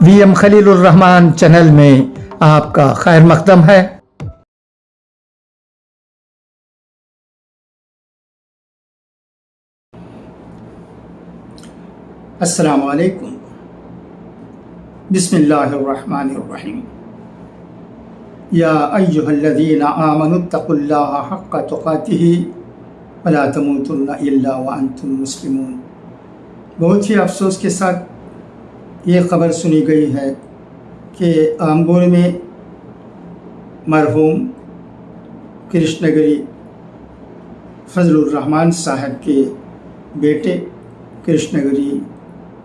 VM خلیل الرحمان channel میں آپ کا خیر مقدم ہے۔ السلام علیکم۔ بسم اللہ الرحمن الرحیم۔ یا ایہا الذین آمنوا اتقوا اللہ حق تقاتہ ولا تموتن الا وانتم مسلمون۔ بہت ہی افسوس کے ساتھ یہ خبر سنی گئی ہے کہ آمبور میں مرحوم کرشنگری فضل الرحمان صاحب کے بیٹے کرشنگری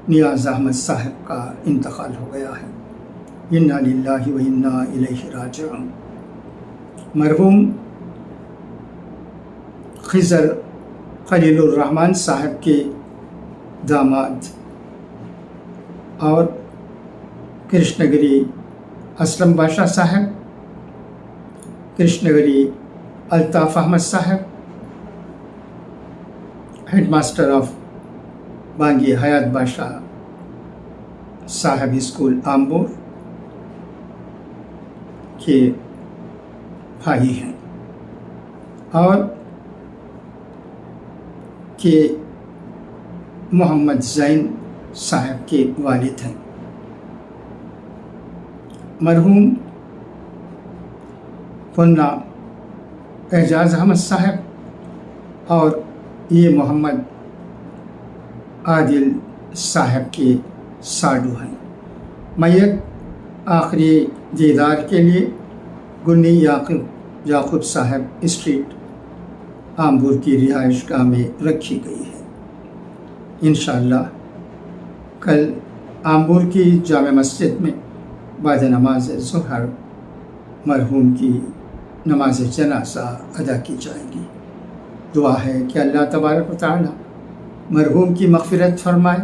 نیاز احمد صاحب کا انتقال ہو گیا ہے۔ انا للہ و انا الیہ راجعون۔ مرحوم خضر خلیل الرحمان صاحب کے داماد اور کرشنگری اسلم بادشاہ صاحب، کرشنگری الطاف احمد صاحب، ہیڈ ماسٹر آف بانگی حیات بادشاہ صاحب اسکول آمبور کے بھائی ہیں، اور کہ محمد زین صاحب کے والد ہیں۔ مرحوم پنہ اعجاز احمد صاحب اور یہ محمد عادل صاحب کے ساڈو ہیں۔ میت آخری دیدار کے لیے گنی یعقوب صاحب اسٹریٹ آمبور کی رہائش گاہ میں رکھی گئی ہے۔ انشاءاللہ کل آمبور کی جامع مسجد میں بعد نماز ظہر مرحوم کی نماز جنازہ ادا کی جائے گی۔ دعا ہے کہ اللہ تبارک و تعالی مرحوم کی مغفرت فرمائے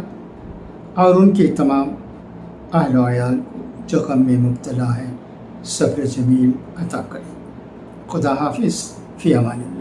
اور ان کے تمام اہل و عیال کو جو غم میں مبتلا ہے صبر جمیل عطا کرے۔ خدا حافظ، فی امان اللہ۔